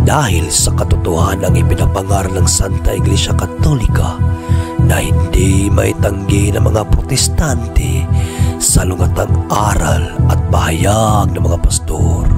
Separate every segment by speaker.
Speaker 1: dahil sa katotohanang ipinapangaral ng Santa Iglesia Katolika na hindi maitanggi ng mga protestante sa lungatang aral at pahayag ng mga pastor.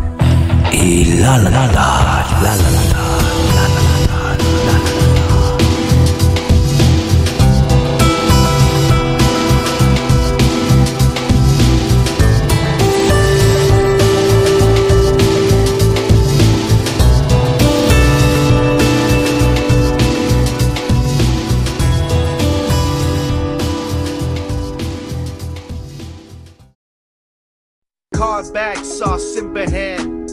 Speaker 2: Bag sauce in hand.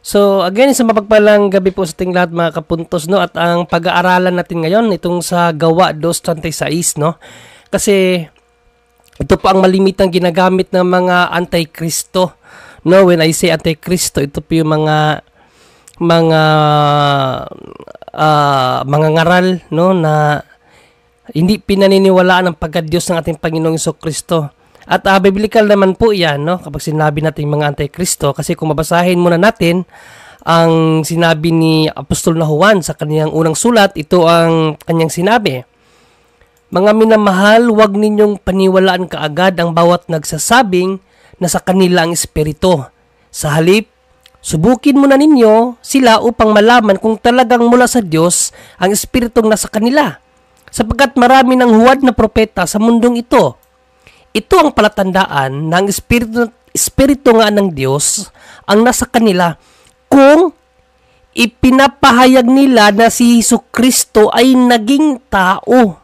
Speaker 3: So again, isang mapagpalang gabi po sa ating lahat mga kapuntos, no? At ang pag-aaralan natin ngayon itong sa Gawa 2:36, no? Kasi ito po ang malimitang ginagamit ng mga antikristo. No, when I say antikristo, ito po yung mga ngaral, no, na hindi pinaniniwalaan ng pagka-Diyos ng ating Panginoong Jesucristo. At biblical naman po yan, no, kapag sinabi natin mga antikristo, kasi kung mabasahin muna natin ang sinabi ni Apostol na Juan sa kanyang unang sulat, ito ang kanyang sinabi: "Mga minamahal, huwag ninyong paniwalaan kaagad ang bawat nagsasabing na sa kanila ang espiritu. Sa halip, subukin muna ninyo sila upang malaman kung talagang mula sa Diyos ang espiritong nasa kanila. Sapagkat marami ng huwad na propeta sa mundong ito. Ito ang palatandaan ng espiritu nga ng Diyos ang nasa kanila kung ipinapahayag nila na si Jesucristo ay naging tao."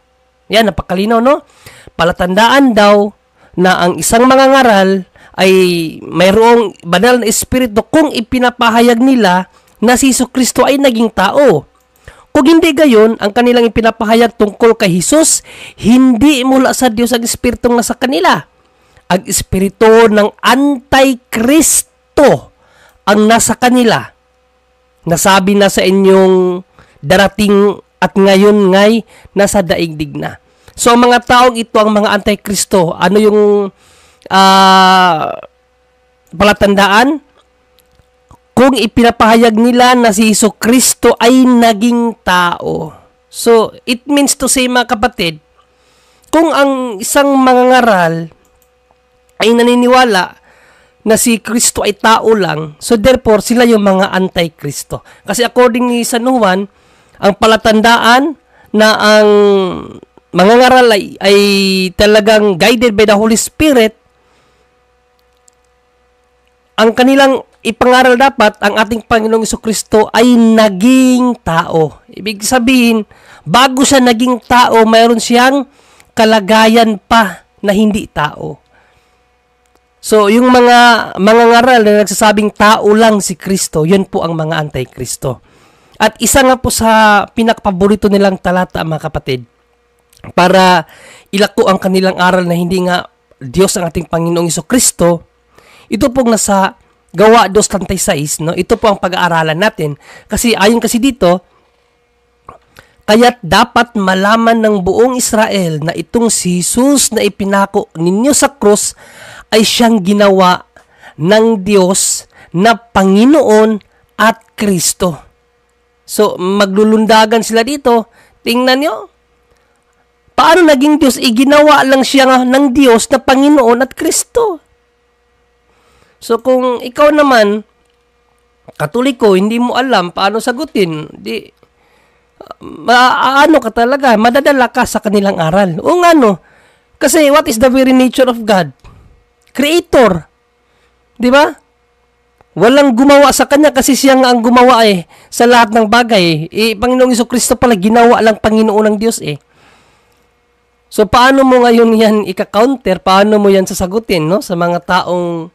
Speaker 3: Yan, napakalinaw, no? Palatandaan daw na ang isang mangangaral ay mayroong banal na espiritu kung ipinapahayag nila na si Jesucristo ay naging tao. Kung hindi gayon, ang kanilang ipinapahayag tungkol kay Jesus, hindi mula sa Diyos ang espiritong nasa kanila. Ang espiritu ng Antikristo ang nasa kanila. Nasabi na sa inyong darating at ngayon ngay nasa daigdig na. So, ang mga taong ito, ang mga Antikristo, ano yung palatandaan? Kung ipinapahayag nila na si Jesucristo ay naging tao. So, it means to say, mga kapatid, kung ang isang mangangaral ay naniniwala na si Kristo ay tao lang, so therefore, sila yung mga Antikristo. Kasi according ni San Juan, ang palatandaan na ang mangangaral ay talagang guided by the Holy Spirit, ang kanilang ipangaral dapat, ang ating Panginoong Jesucristo ay naging tao. Ibig sabihin, bago siya naging tao, mayroon siyang kalagayan pa na hindi tao. So, yung mga ngaral na nagsasabing tao lang si Kristo, yun po ang mga Antikristo. At isa nga po sa pinakapaborito nilang talata, mga kapatid, para ilako ang kanilang aral na hindi nga Diyos ang ating Panginoong Jesucristo, ito pong nasa Gawa 2:36, no? Ito po ang pag-aaralan natin. Kasi ayon kasi dito, kaya't dapat malaman ng buong Israel na itong si Jesus na ipinako ninyo sa krus ay siyang ginawa ng Diyos na Panginoon at Kristo. So, maglulundagan sila dito. Tingnan nyo, paano naging Diyos? Iginawa lang siya ng Diyos na Panginoon at Kristo. So, kung ikaw naman, Katoliko, hindi mo alam paano sagutin, di, ano ka talaga, madadala ka sa kanilang aral. O nga, no? Kasi, what is the very nature of God? Creator. Di ba? Walang gumawa sa kanya kasi siya nga ang gumawa sa lahat ng bagay. Panginoong Jesucristo pala, ginawa lang Panginoon ng Diyos So, paano mo ngayon yan ika-counter? Paano mo yan sasagutin, no? Sa mga taong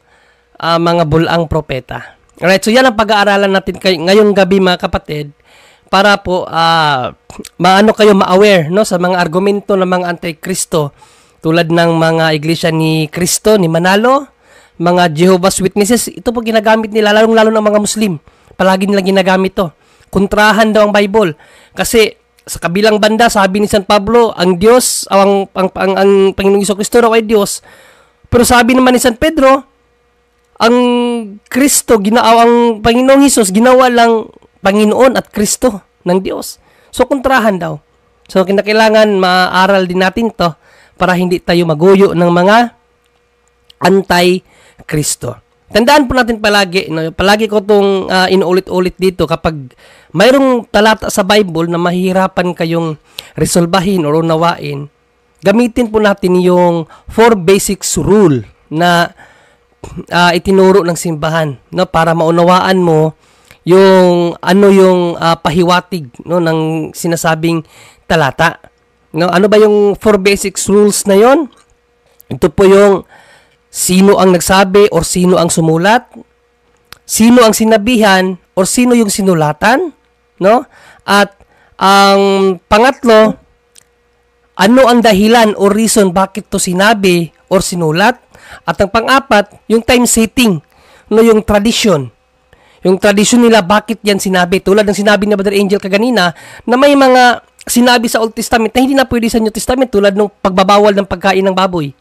Speaker 3: mga bulaang propeta. Alright, so yan ang pag-aaralan natin ngayong gabi, mga kapatid, para po maano kayo ma-aware, no, sa mga argumento ng mga Antikristo, tulad ng mga iglesia ni Cristo, ni Manalo, mga Jehovah's Witnesses. Ito po ginagamit nila, lalong-lalo ng mga Muslim. Palagi nila ginagamit to. Kontrahan daw ang Bible. Kasi sa kabilang banda, sabi ni San Pablo, ang Diyos, ang Panginoong Jesucristo raw ay Diyos. Pero sabi naman ni San Pedro, ang Kristo, ang Panginoong Hesus, ginawa lang Panginoon at Kristo ng Diyos. So, kontrahan daw. So, kinakailangan maaral din natin to para hindi tayo maguyo ng mga anti-Kristo. Tandaan po natin palagi, palagi ko itong inuulit-ulit dito kapag mayroong talata sa Bible na mahihirapan kayong resolbahin o unawain, gamitin po natin yung 4 basics rule na itinuro ng simbahan, no, para maunawaan mo yung pahiwatig, no, ng sinasabing talata. No, ano ba yung 4 basics rules na yon? Ito po yung sino ang nagsabi or sino ang sumulat, sino ang sinabihan or sino yung sinulatan, no? At ang pangatlo, ano ang dahilan o reason bakit to sinabi or sinulat? At ang pang-apat, yung time setting, no, yung tradition. Yung tradition nila, bakit yan sinabi? Tulad ng sinabi ni Brother Angel kaganina, na may mga sinabi sa Old Testament na hindi na pwede sa New Testament, tulad ng pagbabawal ng pagkain ng baboy.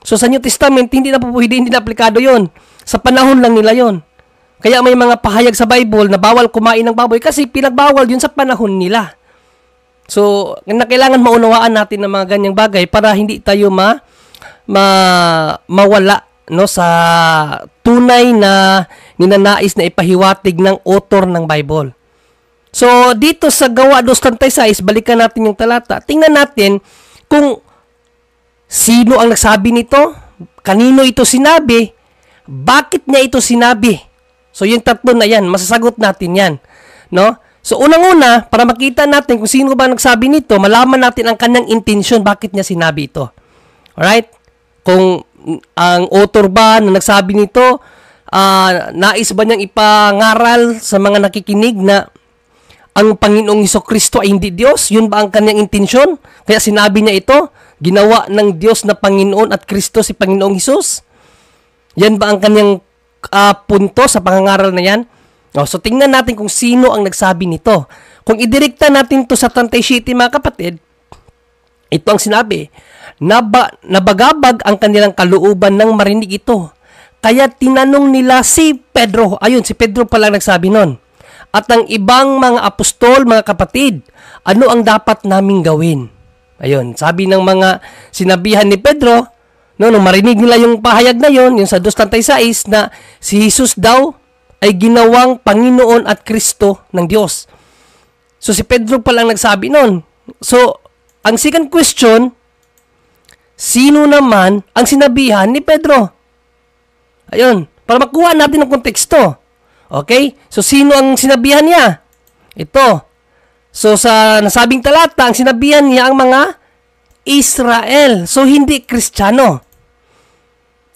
Speaker 3: So sa New Testament, hindi na pwede, hindi na aplikado yon. Sa panahon lang nila yon. Kaya may mga pahayag sa Bible na bawal kumain ng baboy kasi pinagbawal yun sa panahon nila. So, kailangan maunawaan natin ng mga ganyang bagay para hindi tayo mawala, no, sa tunay na ninanais na ipahiwatig ng author ng Bible. So, dito sa Gawa 2:36, balikan natin yung talata. Tingnan natin kung sino ang nagsabi nito, kanino ito sinabi, bakit niya ito sinabi. So, yung tatlo na yan, masasagot natin yan, no? So, unang-una, para makita natin kung sino ba nagsabi nito, malaman natin ang kanyang intensyon, bakit niya sinabi ito. Alright? Kung ang author ba na nagsabi nito, nais ba niyang ipangaral sa mga nakikinig na ang Panginoong Jesucristo ay hindi Diyos? Yun ba ang kanyang intensyon? Kaya sinabi niya ito, ginawa ng Diyos na Panginoon at Kristo si Panginoong Hesus? Yan ba ang kanyang punto sa pangangaral na yan? So tingnan natin kung sino ang nagsabi nito. Kung idirekta natin to sa Tantay City, mga kapatid, ito ang sinabi, nabagabag ang kanilang kalooban nang marinig ito. Kaya tinanong nila si Pedro. Ayun, si Pedro pala nagsabi nun. At ang ibang mga apostol, mga kapatid, ano ang dapat naming gawin? Ayun, sabi ng mga sinabihan ni Pedro, no, nung marinig nila yung pahayag na yon, yung sa 2:36, na si Jesus daw ay ginawang Panginoon at Kristo ng Diyos. So si Pedro palang nagsabi nun. So, ang second question, sino naman ang sinabihan ni Pedro? Ayun, para makuha natin ang konteksto. Okay? So, sino ang sinabihan niya? Ito. So, sa nasabing talata, ang sinabihan niya ang mga Israel. So, hindi Kristiyano.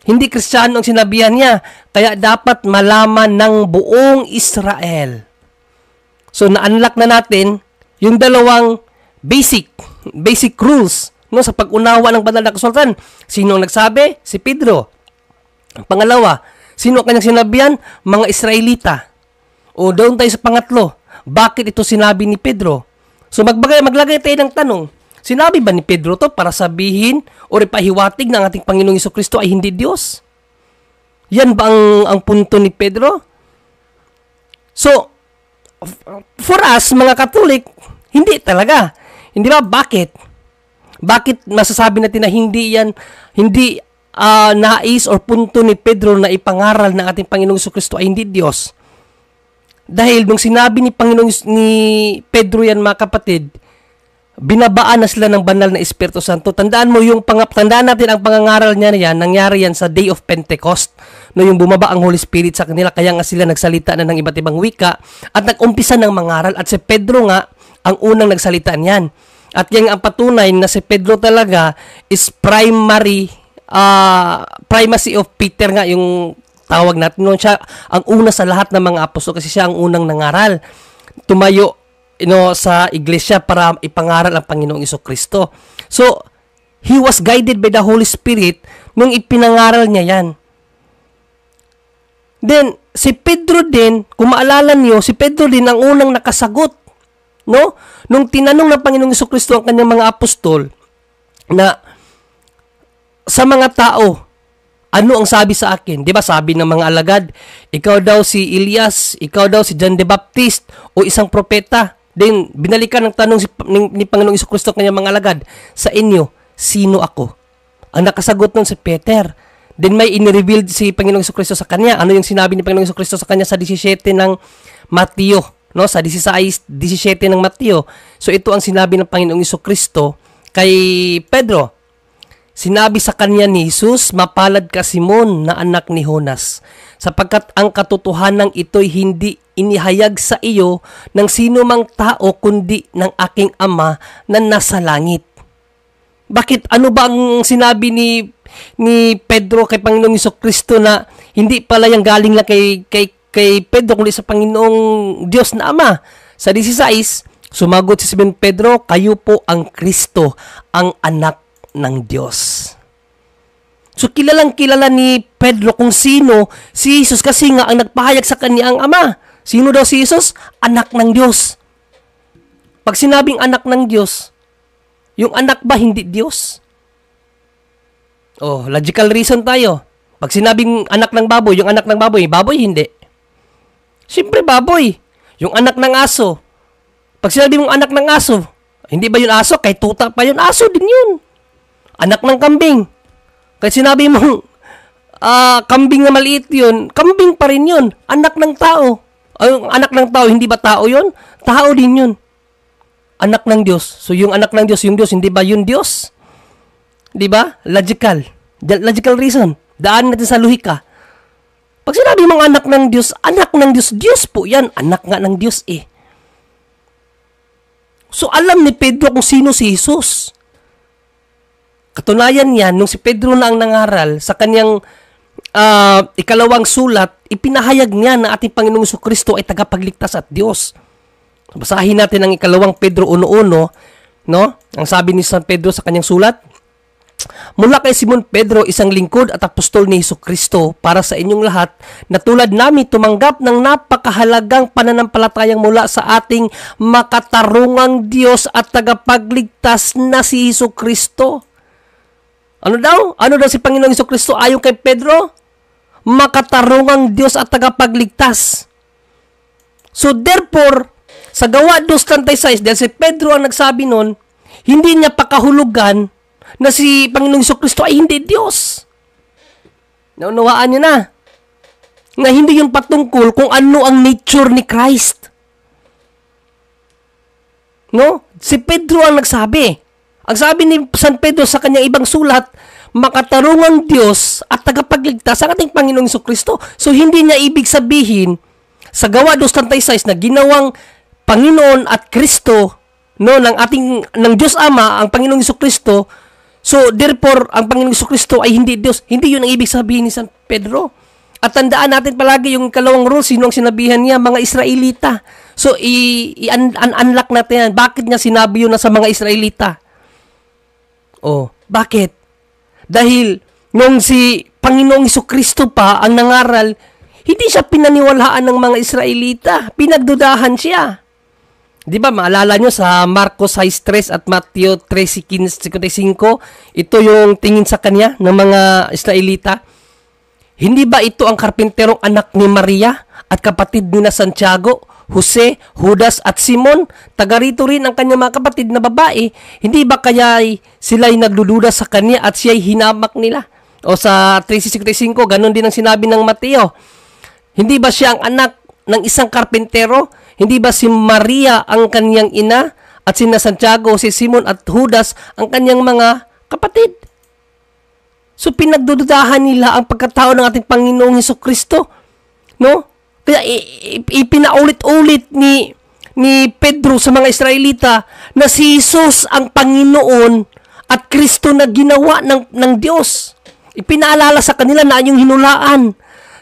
Speaker 3: Hindi Kristiyano ang sinabihan niya. Kaya dapat malaman ng buong Israel. So, na-unlock na natin yung dalawang basic rules, no, sa pag-unawa ng banal na kasulatan. Sino ang nagsabi? Si Pedro. Ang pangalawa, sino ang kanyang sinabihan? Mga Israelita. O doon tayo sa pangatlo, bakit ito sinabi ni Pedro? So maglagay tayo ng tanong, sinabi ba ni Pedro to para sabihin o ipahiwatig ng ating Panginoong Jesucristo ay hindi Diyos? Yan ba ang punto ni Pedro? So, for us, mga Katolik, hindi talaga. Hindi ba? Bakit? Bakit masasabi natin na hindi nais or punto ni Pedro na ipangaral ng ating Panginoong Jesucristo ay hindi Diyos? Dahil nung sinabi ni Pedro yan, mga kapatid, binabaan na sila ng banal na Espiritu Santo. Tandaan natin ang pangangaral niya yan, nangyari yan sa Day of Pentecost, no, yung bumaba ang Holy Spirit sa kanila, kaya nga sila nagsalita na ng iba't ibang wika at nag-umpisa ng mangaral. At si Pedro nga ang unang nagsalita niyan. At yan ang patunay na si Pedro talaga is primacy of Peter nga yung tawag natin. Noon siya ang una sa lahat ng mga apostol kasi siya ang unang nangaral. Tumayo sa iglesia para ipangaral ang Panginoong Jesucristo. So, he was guided by the Holy Spirit nung ipinangaral niya yan. Then, si Pedro din, kung maalala niyo, si Pedro din ang unang nakasagot no? Nung tinanong ng Panginoong Jesucristo ang kanyang mga apostol na sa mga tao, ano ang sabi sa akin? 'Di ba sabi ng mga alagad, ikaw daw si Elias, ikaw daw si John the Baptist o isang propeta. Then binalikan ng tanong ni Panginoong Jesucristo ang kanyang mga alagad, sa inyo, sino ako? Ang nakasagot nun si Peter. Then may inireveal si Panginoong Jesucristo sa kanya. Ano yung sinabi ni Panginoong Jesucristo sa kanya sa 17 ng Mateo, no? Sa 17 ng Mateo. So ito ang sinabi ng Panginoong Jesucristo kay Pedro. Sinabi sa kanya ni Jesus, mapalad ka Simon na anak ni Jonas, sapagkat ang katotohanan ito'y hindi inihayag sa iyo ng sino mang tao kundi ng aking Ama na nasa langit. Bakit? Ano ba ang sinabi ni Pedro kay Panginoong Jesucristo na hindi pala yung galing lang kay Pedro kundi sa Panginoong Diyos na Ama? Sa 16, sumagot si Simon Pedro, kayo po ang Kristo, ang anak ng Diyos. So kilalang kilala ni Pedro kung sino si Jesus kasi nga ang nagpahayag sa kanya ang Ama. Sino daw si Jesus? Anak ng Diyos. Pag sinabing anak ng Diyos, yung anak ba hindi Diyos? Oh, logical reason tayo. Pag sinabing anak ng baboy, yung anak ng baboy, baboy hindi. Siyempre baboy. Yung anak ng aso. Pag sinabi mong anak ng aso, hindi ba yun aso? Kay tuta pa yun, aso din yun. Anak ng kambing. Kaya sinabi mong kambing na maliit yun, kambing pa rin yun. Anak ng tao. Anak ng tao, hindi ba tao yun? Tao din yun. Anak ng Diyos. So yung anak ng Diyos, yung Diyos, hindi ba yun Diyos? Di ba? Logical. Logical reason. Daan natin sa lohika. Pag sinabi mong anak ng Diyos, Diyos po yan. Anak nga ng Diyos eh. So alam ni Pedro kung sino si Jesus. Katunayan yan, nung si Pedro na ang nangaral sa kanyang ikalawang sulat, ipinahayag niya na ating Panginoong Jesucristo ay tagapagligtas at Diyos. Basahin natin ang ikalawang Pedro 1:1, no? Ang sabi ni San Pedro sa kanyang sulat, mula kay Simon Pedro, isang lingkod at apostol ni Jesucristo, para sa inyong lahat na tulad namin tumanggap ng napakahalagang pananampalatayang mula sa ating makatarungang Diyos at tagapagligtas na si Jesucristo. Ano daw? Ano daw si Panginoong Jesucristo ayon kay Pedro? Makatarungang Diyos at tagapagligtas. So therefore, sa Gawa 2:36, dahil si Pedro ang nagsabi nun, hindi niya pakahulugan na si Panginoong Jesucristo ay hindi Diyos. Naunawaan niyo na. Na hindi yung patungkol kung ano ang nature ni Christ. No? Si Pedro ang nagsabi. Ang sabi ni San Pedro sa kanyang ibang sulat, makatarungang Diyos at tagapagligtas ang ating Panginoong Jesucristo. So hindi niya ibig sabihin sa Gawa 2:36 na ginawang Panginoon at Kristo, no, ng Diyos Ama ang Panginoong Jesucristo. So therefore ang Panginoong Jesucristo ay hindi Diyos. Hindi 'yun ang ibig sabihin ni San Pedro. At tandaan natin palagi yung kalawang rule, sino ang sinabihan niya? Mga Israelita. So i-unlock natin yan. Bakit niya sinabi yun na sa mga Israelita? Oh, bakit? Dahil nung si Panginoong Jesucristo pa ang nangaral, hindi siya pinaniwalaan ng mga Israelita. Pinagdudahan siya. Di ba, maalala nyo sa Marcos 6:3 at Mateo 13:55, ito yung tingin sa kanya ng mga Israelita. Hindi ba ito ang karpinterong anak ni Maria at kapatid ni na Santiago, Jose, Judas at Simon? Taga rito rin ang kanyang mga kapatid na babae. Hindi ba kaya sila'y nagdududa sa kanya at siya'y hinamak nila? O sa 13:55, ganun din ang sinabi ng Mateo. Hindi ba siya ang anak ng isang karpintero? Hindi ba si Maria ang kanyang ina at sina Santiago, si Simon at Judas ang kanyang mga kapatid? So pinagdududahan nila ang pagkatao ng ating Panginoong Jesucristo, no? Kaya ipinaulit-ulit ni Pedro sa mga Israelita na si Jesus ang Panginoon at Kristo na ginawa ng Diyos. Ipinaalala sa kanila na yung hinulaan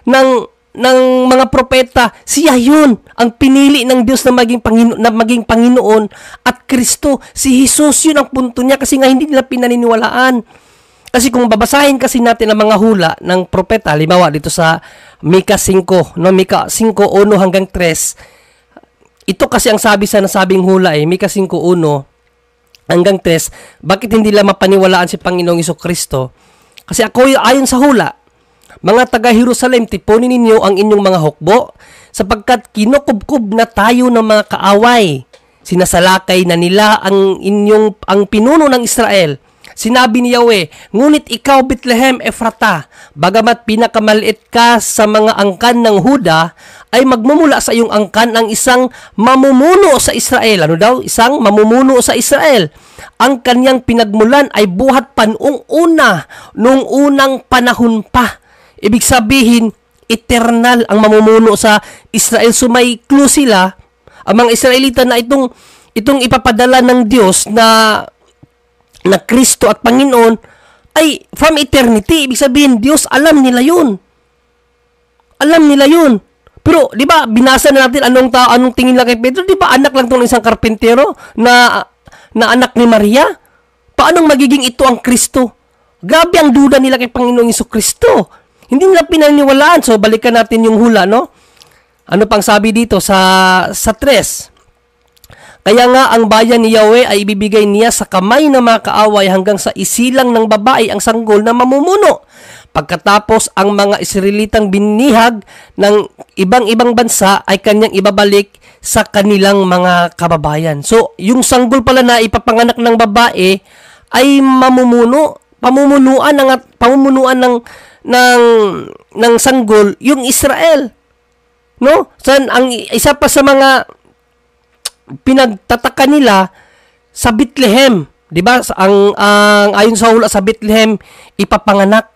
Speaker 3: ng mga propeta, siya yun ang pinili ng Diyos na maging Panginoon at Kristo. Si Jesus yun ang punto niya kasi nga hindi nila pinaniniwalaan. Kasi kung babasahin kasi natin ang mga hula ng propeta, halimbawa dito sa Mika 5, no, Mika 5:1 hanggang 3, ito kasi ang sabi sa nasabing hula Mika 5:1 hanggang 3, bakit hindi nila mapaniwalaan si Panginoong Jesucristo? Kasi ayon sa hula, mga taga-Jerusalem, tipunin ninyo ang inyong mga hukbo, sapagkat kinukubkub na tayo ng mga kaaway. Sinasalakay na nila ang pinuno ng Israel. Sinabi ni Yahweh, ngunit ikaw, Bethlehem Ephrata, bagamat pinakamaliit ka sa mga angkan ng Huda, ay magmumula sa iyong angkan ang isang mamumuno sa Israel. Ano daw? Isang mamumuno sa Israel. Ang kanyang pinagmulan ay buhat pa noong unang panahon pa. Ibig sabihin, eternal ang mamumuno sa Israel. So may clue sila, ang mga Israelita, na itong ipapadala ng Diyos na Kristo at Panginoon ay from eternity. Ibig sabihin, Diyos, alam nila yun. Alam nila yun. Pero, di ba, binasa na natin anong tingin lang kay Pedro? Di ba, anak lang itong isang karpintero na anak ni Maria? Paanong magiging ito ang Kristo? Grabe ang duda nila kay Panginoong Jesucristo. Hindi nila pinaniwalaan. So, balikan natin yung hula, no? Ano pang sabi dito sa 3? Kaya nga ang bayan ni Yahweh ay ibibigay niya sa kamay ng mga kaaway hanggang sa isilang ng babae ang sanggol na mamumuno. Pagkatapos ang mga Israelitang binihag ng ibang bansa ay kanyang ibabalik sa kanilang mga kababayan. So, yung sanggol pala na ipapanganak ng babae ay pamumunuan ng sanggol yung Israel. No? Ang isa pa sa mga pinagtataka nila sa Bethlehem, 'di ba? Ang ayon sa hula sa Bethlehem ipapanganak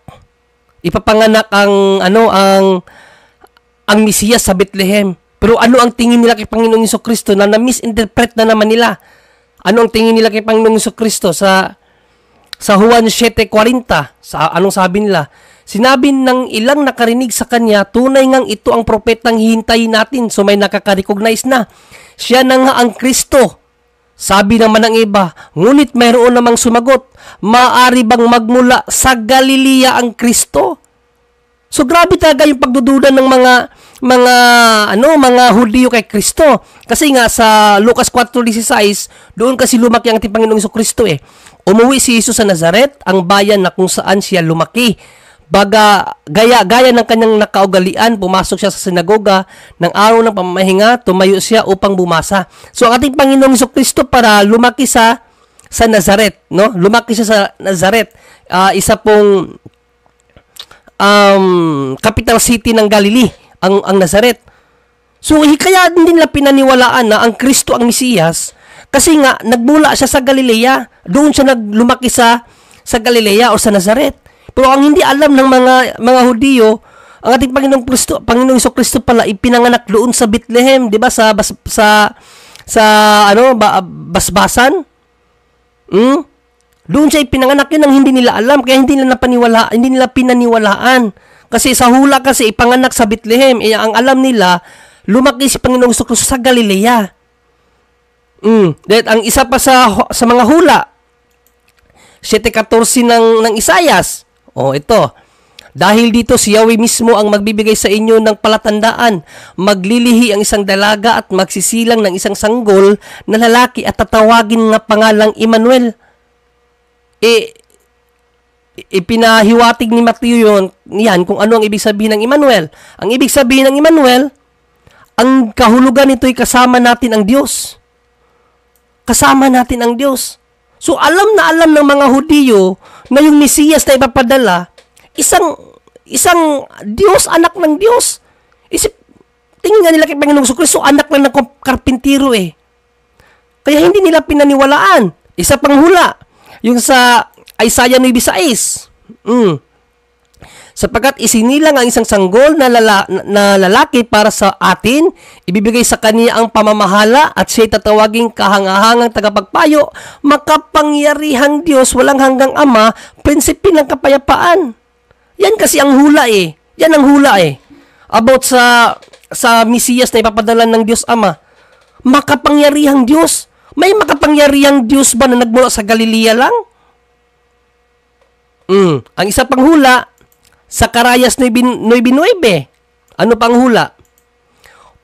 Speaker 3: ang Mesiyas sa Bethlehem. Pero ano ang tingin nila kay Panginoong Jesucristo na misinterpret na naman nila? Ano ang tingin nila kay Panginoong Jesucristo sa Juan 7:40? Sa anong sabi nila? Sinabi ng ilang nakarinig sa kanya, tunay ngang ito ang propetang hihintayin natin. So may nakaka-recognize na. Siya na nga ang Kristo. Sabi naman ng iba, ngunit mayroon namang sumagot, maaari bang magmula sa Galilea ang Kristo? So grabe talaga yung pagdududa ng mga Hudiyo kay Kristo. Kasi nga sa Lucas 4:16, doon kasi lumaki ang ating Panginoong Jesucristo Umuwi si Jesus sa Nazaret, ang bayan na kung saan siya lumaki. Gaya ng kanyang nakaugalian, pumasok siya sa sinagoga ng araw ng pamamahinga, tumayo siya upang bumasa. So ang ating Panginoong Jesucristo para lumaki sa Nazaret, no? Lumaki siya sa Nazaret, isa pong capital city ng Galilee, ang Nazaret. So kaya hindi nila pinaniwalaan na ang Kristo ang Mesiyas kasi nga nagmula siya sa Galilea, doon siya lumaki sa Galilea o sa Nazaret. Pero ang hindi alam ng mga Hudiyo, ang ating Panginoong Jesucristo pala ipinanganak doon sa Bethlehem, 'di ba? Sa basbasan. Doon siya ipinanganak, yun ang hindi nila alam, kaya hindi nila pinaniwalaan. Kasi sa hula kasi ipanganak sa Bethlehem, ang alam nila lumaki si Panginoong Jesucristo sa Galilea. Dahil ang isa pa sa mga hula, 7:14 ng Isaias. Ito. Dahil dito si Yahweh mismo ang magbibigay sa inyo ng palatandaan. Maglilihi ang isang dalaga at magsisilang ng isang sanggol na lalaki at tatawagin nga pangalang Emmanuel. Ipinahiwatig ni Matthew yan kung ano ang ibig sabihin ng Emmanuel. Ang ibig sabihin ng Emmanuel, ang kahulugan nito'y kasama natin ang Diyos. Kasama natin ang Diyos. So alam ng mga Hudiyo na yung Mesiyas na ipapadala, isang Diyos, anak ng Diyos. Tingin nga nila kay Panginoong Jesucristo, anak lang ng karpintero Kaya hindi nila pinaniwalaan. Isa pang hula, yung sa Isaiah 9:6. Sapagkat isinilang ang isang sanggol na lalaki para sa atin, ibibigay sa kanya ang pamamahala at siya'y tatawaging kahangahangang tagapagpayo, makapangyarihang Diyos, walang hanggang Ama, prinsipe ng kapayapaan. Yan kasi ang hula Yan ang hula About sa Mesiyas na ipapadala ng Diyos Ama. Makapangyarihang Diyos. May makapangyarihang Diyos ba na nagmula sa Galilea lang? Ang isa pang hula, Zacarias 9:9. Ano pang hula?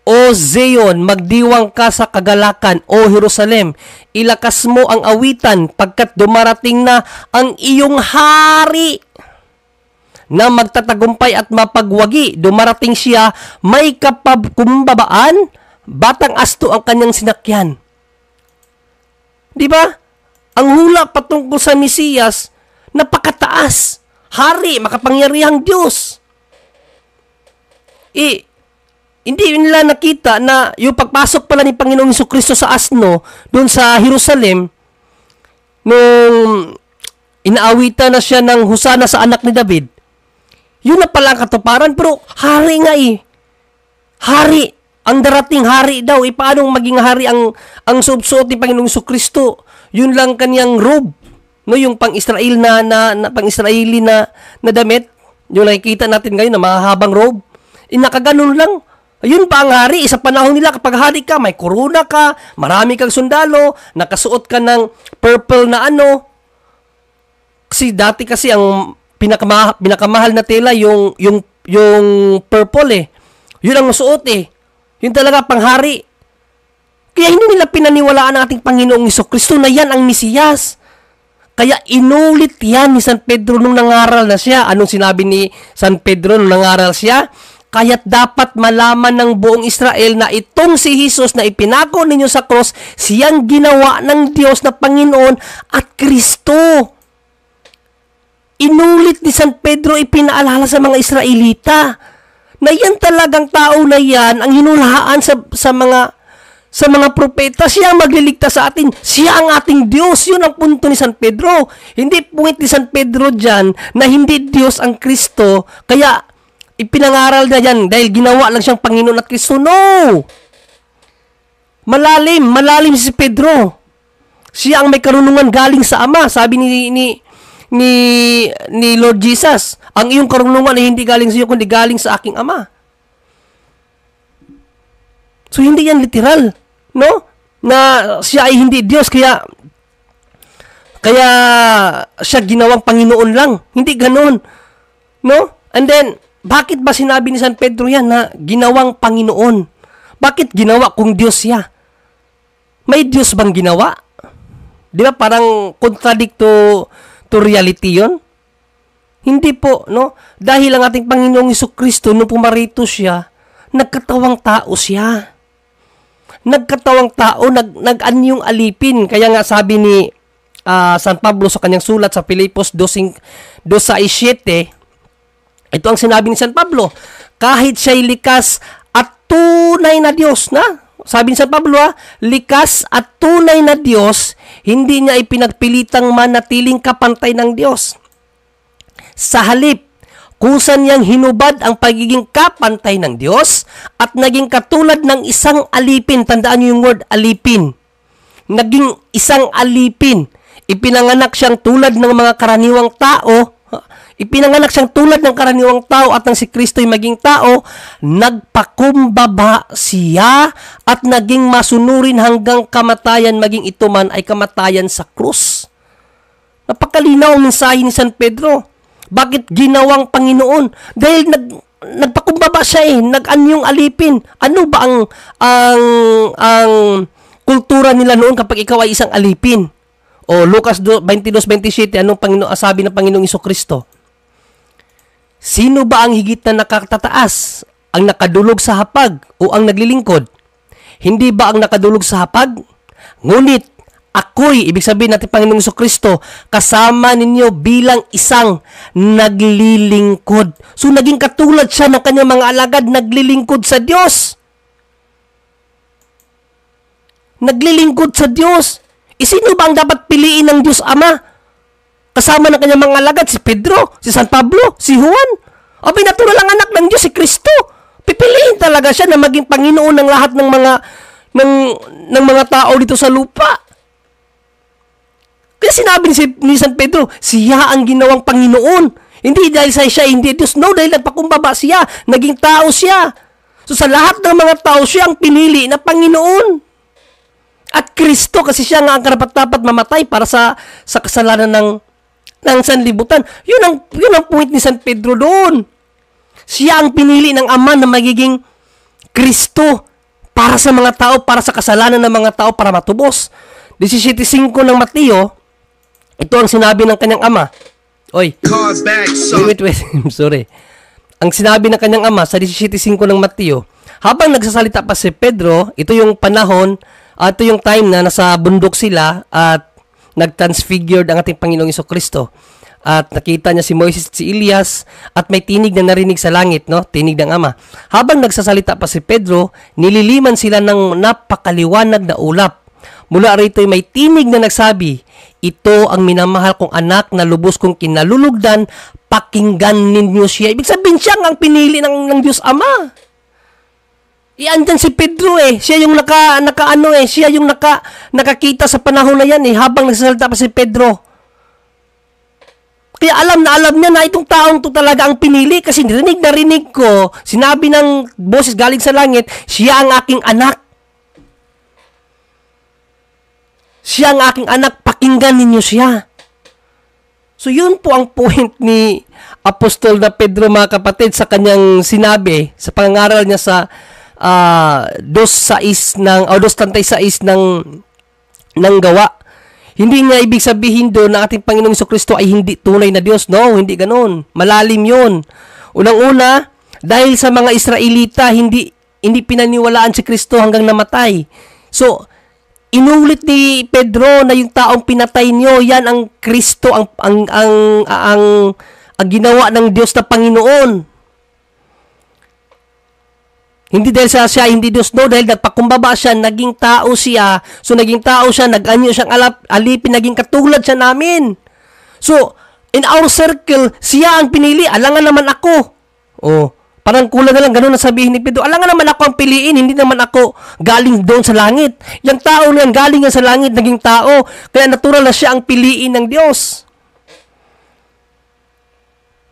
Speaker 3: O Zion, magdiwang ka sa kagalakan. O Jerusalem, ilakas mo ang awitan pagkat dumarating na ang iyong hari na magtatagumpay at mapagwagi. Dumarating siya, may kapagkumbabaan, batang asto ang kanyang sinakyan. Di ba? Ang hula patungkol sa Mesiyas, napakataas. Hari, makapangyarihang Diyos. Hindi nila nakita na yung pagpasok pala ni Panginoong Jesucristo sa asno doon sa Jerusalem nung inaawitan na siya ng husana sa anak ni David. Yun na pala ang katuparan, pero hari nga eh. Hari, ang darating hari daw. Paano maging hari ang suot ni Panginoong Jesucristo? Yun lang kanyang robe, no, yung pang-Israel na pang-Israeli na damit. Yung nakikita natin ngayon na mahahabang robe. Nakaganon lang. Ayun pa ang hari. Sa panahon nila, kapag hari ka, may korona ka, marami kang sundalo, nakasuot ka ng purple na ano. Kasi dati kasi ang pinakamahal na tela yung purple eh. Yun ang masuot eh. Yun talaga panghari. Kaya hindi nila pinaniwalaan ang ating Panginoong Jesucristo na yan ang Mesiyas. Kaya inulit yan ni San Pedro nung nangaral na siya. Anong sinabi ni San Pedro nung nangaral siya? Kaya't dapat malaman ng buong Israel na itong si Jesus na ipinako ninyo sa cross, siyang ginawa ng Diyos na Panginoon at Kristo. Inulit ni San Pedro, ipinaalala sa mga Israelita na yan talagang tao na yan ang hinulaan sa mga propeta. Siya ang magliligtas sa atin. Siya ang ating Diyos. Yun ang punto ni San Pedro. Hindi point ni San Pedro dyan na hindi Diyos ang Kristo. Kaya ipinangaral na yan dahil ginawa lang siyang Panginoon at Kristo. No! Malalim si Pedro. Siya ang may karunungan galing sa Ama. Sabi ni Lord Jesus, ang iyong karunungan ay hindi galing sa iyo kundi galing sa aking Ama. So hindi yan literal, no? Na siya ay hindi Diyos kaya siya ginawang Panginoon lang. Hindi ganoon, no? And then bakit ba sinabi ni San Pedro yan na ginawang Panginoon? Bakit ginawa kung Diyos siya? May Diyos bang ginawa? Di ba parang contradict to reality yon? Hindi po, no? Dahil ang ating Panginoong Jesucristo, nung pumarito siya, nagkatawang tao siya. Nagkatawang tao, nag-anyong alipin. Kaya nga sabi ni San Pablo sa kanyang sulat sa Filipos 2:7, ito ang sinabi ni San Pablo, kahit siya'y likas at tunay na Diyos, na? Sabi ni San Pablo, likas at tunay na Diyos, hindi niya ipinagpilitang manatiling kapantay ng Diyos. Sa halip, kusa niyang hinubad ang pagiging kapantay ng Diyos at naging katulad ng isang alipin. Tandaan niyo yung word alipin. Naging isang alipin. Ipinanganak siyang tulad ng mga karaniwang tao. Ipinanganak siyang tulad ng karaniwang tao at nang si Kristo'y maging tao, nagpakumbaba siya at naging masunurin hanggang kamatayan, maging ito man ay kamatayan sa krus. Napakalinaw ang mensahe ni San Pedro. Bakit ginawang Panginoon? Dahil nagpakumbaba siya nag-anyong alipin. Ano ba ang kultura nila noon kapag ikaw ay isang alipin? O Lucas 22:27, anong sabi ng Panginoong Jesucristo? Sino ba ang higit na nakatataas? Ang nakadulog sa hapag o ang naglilingkod? Hindi ba ang nakadulog sa hapag? Ngunit ako'y, ibig sabihin natin Panginoong Jesucristo, kasama ninyo bilang isang naglilingkod. So naging katulad siya ng kanyang mga alagad, naglilingkod sa Diyos. Naglilingkod sa Diyos. Sino ba ang dapat piliin ng Diyos Ama? Kasama ng kanyang mga alagad, si Pedro, si San Pablo, si Juan. O natural ang anak ng Diyos, si Kristo. Pipiliin talaga siya na maging Panginoon ng lahat ng mga tao dito sa lupa. Kaya sinabi ni San Pedro, siya ang ginawang Panginoon. Hindi dahil siya hindi Diyos. No, dahil nagpakumbaba siya. Naging tao siya. So sa lahat ng mga tao, siya ang pinili na Panginoon. At Kristo, kasi siya nga ang karapat-dapat mamatay para sa kasalanan ng sanlibutan. Yun ang point ni San Pedro doon. Siya ang pinili ng Ama na magiging Kristo para sa mga tao, para sa kasalanan ng mga tao, para matubos. 17:5 ng Mateo, ito ang sinabi ng kanyang ama. Oy,
Speaker 2: Cars back, sauce.
Speaker 3: wait. Sorry. Ang sinabi ng kanyang ama sa 17:5 ng Mateo, habang nagsasalita pa si Pedro, ito yung panahon, ito yung time na nasa bundok sila at nag-transfigured ang ating Panginoong Jesucristo. At nakita niya si Moises at si Elias at may tinig na narinig sa langit, no? Tinig ng Ama. Habang nagsasalita pa si Pedro, nililiman sila ng napakaliwanag na ulap. Mula rito may tinig na nagsabi, ito ang minamahal kong anak na lubos kong kinalulugdan, pakinggan ninyo siya. Ibig sabihin siya ang pinili ng Diyos Ama. Andyan si Pedro siya yung siya yung nakakita sa panahon na yan habang nagsasalita pa si Pedro. Kaya alam niya na itong taong to talaga ang pinili kasi narinig ko, sinabi ng boses galing sa langit, siya ang aking anak. Siya ang aking anak, pakinggan ninyo siya. So yun po ang point ni Apostol na Pedro, mga kapatid, sa kanyang sinabi, sa pangaral niya sa 2:36 ng Gawa. Hindi nga ibig sabihin doon na ating Panginoong Jesucristo ay hindi tunay na Diyos. No, hindi ganoon. Malalim yun. Unang-una, dahil sa mga Israelita, hindi pinaniwalaan si Kristo hanggang namatay. So, inulit ni Pedro na yung taong pinatay niyo, yan ang Kristo, ang ginawa ng Diyos na Panginoon. Hindi dahil siya hindi Diyos, no, dahil nagpakumbaba siya, naging tao siya. So, naging tao siya, nag-anyo siyang alipin, naging katulad siya namin. So, in our circle, siya ang pinili, alangan naman ako. Parang kulang na lang, ganun na sabihin ni Pedro, alangan naman ako ang piliin, hindi naman ako galing doon sa langit. Yung tao niyan, galing yan sa langit, naging tao. Kaya natural na siya ang piliin ng Diyos.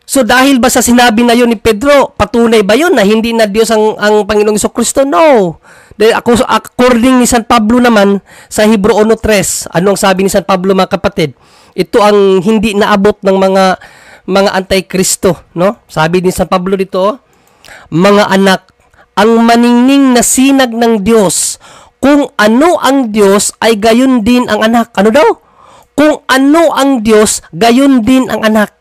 Speaker 3: So dahil ba sa sinabi na yun ni Pedro, patunay ba yun na hindi na Diyos ang Panginoong Jesucristo? No. Dahil according ni San Pablo naman sa Hebreo 1:3, ano ang sabi ni San Pablo, mga kapatid? Ito ang hindi naabot ng mga antikristo, no? Sabi ni San Pablo dito, mga anak, ang maningning na sinag ng Diyos, kung ano ang Diyos ay gayon din ang anak. Ano daw? Kung ano ang Diyos, gayon din ang anak.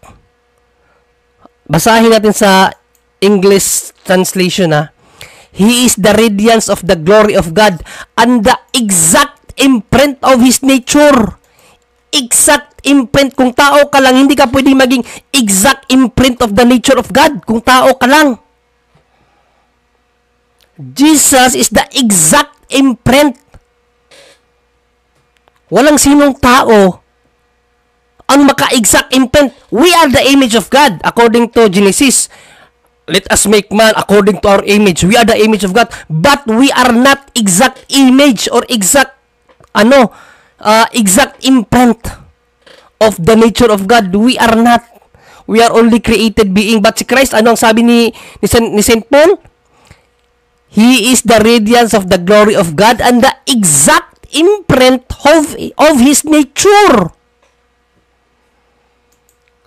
Speaker 3: Basahin natin sa English translation, He is the radiance of the glory of God and the exact imprint of His nature. Exact imprint. Kung tao ka lang, hindi ka pwedeng maging exact imprint of the nature of God. Kung tao ka lang. Jesus is the exact imprint. Walang sinong tao ang maka-exact imprint. We are the image of God. According to Genesis, let us make man according to our image. We are the image of God. But we are not exact image or exact imprint of the nature of God. We are not. We are only created being. But si Christ, ano ang sabi ni St. Paul? He is the radiance of the glory of God and the exact imprint of His nature.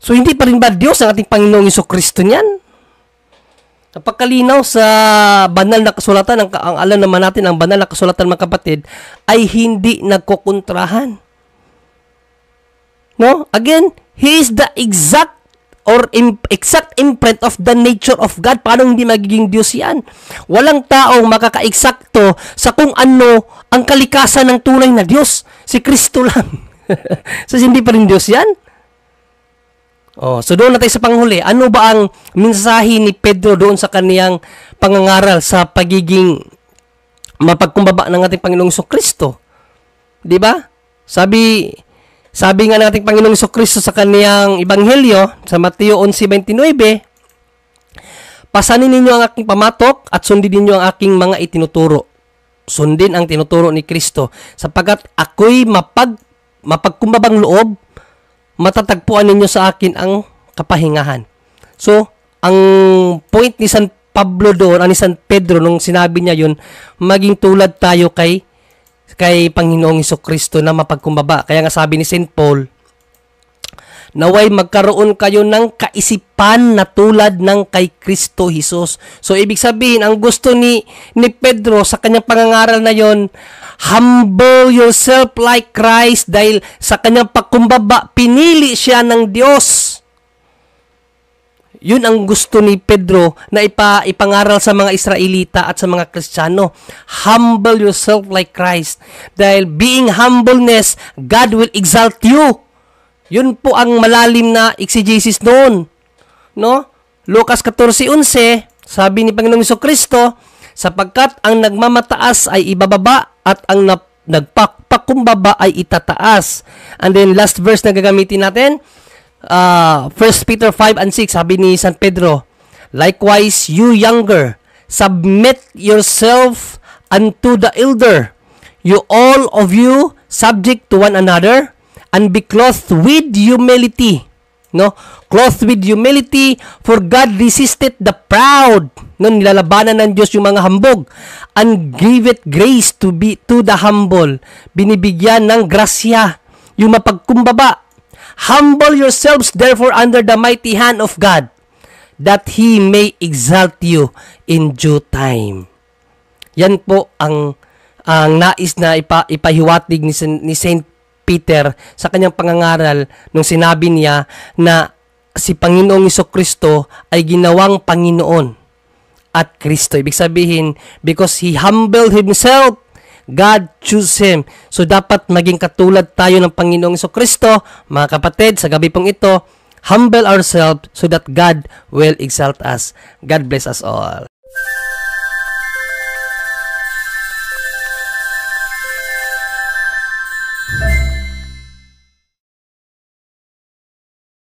Speaker 3: So, hindi pa rin ba Diyos ang ating Panginoong Jesucristo niyan? Napagkalinaw sa banal na kasulatan, ang alam naman natin, ang banal na kasulatan, mga kapatid, ay hindi nagkukontrahan. No? Again, He is the exact imprint of the nature of God. Paano hindi magiging Diyos yan? Walang taong makaka-eksakto sa kung ano ang kalikasan ng tunay na Diyos. Si Kristo lang. So, hindi pa rin Diyos yan? So doon natin sa panghuli, ano ba ang mensahe ni Pedro doon sa kaniyang pangangaral sa pagiging mapagkumbaba ng ating Panginoong Jesucristo? 'Di ba? Sabi nga ng ating Panginoong Jesucristo sa kaniyang ebanghelyo sa Mateo 11:29, pasanin ninyo ang aking pamatok at sundin ninyo ang aking mga itinuturo. Sundin ang tinuturo ni Kristo sapagkat ako'y mapagkumbabang loob, matatagpuan ninyo sa akin ang kapahingahan. So, ang point ni San Pablo doon, ni San Pedro, nung sinabi niya yun, maging tulad tayo kay Panginoong Jesucristo na mapagkumbaba. Kaya nga sabi ni St. Paul, naway magkaroon kayo ng kaisipan na tulad ng kay Kristo Jesus. So, ibig sabihin, ang gusto ni Pedro sa kanyang pangangaral na yon, humble yourself like Christ, dahil sa kanyang pagkumbaba, pinili siya ng Diyos. Yun ang gusto ni Pedro na ipangaral sa mga Israelita at sa mga Kristiyano. Humble yourself like Christ. Dahil being humbleness, God will exalt you. Yun po ang malalim na exegesis noon. No? Lucas 14:11, sabi ni Panginoong Jesucristo, sapagkat ang nagmamataas ay ibababa at ang nagpakumbaba ay itataas. And then last verse na gagamitin natin, 1 Peter 5:6, sabi ni San Pedro, likewise, you younger, submit yourself unto the elder. You all of you subject to one another, and be clothed with humility. No? Clothed with humility, for God resisted the proud. No? Nilalabanan ng Diyos yung mga hambog. And giveth grace to the humble. Binibigyan ng grasya yung mapagkumbaba. Humble yourselves therefore under the mighty hand of God, that He may exalt you in due time. Yan po ang nais na ipahiwatig ni Saint Peter sa kanyang pangangaral nung sinabi niya na si Panginoong Jesucristo ay ginawang Panginoon at Kristo. Ibig sabihin, because He humbled Himself, God chose Him. So, dapat maging katulad tayo ng Panginoong Jesucristo. Mga kapatid, sa gabi pong ito, humble ourselves so that God will exalt us. God bless us all.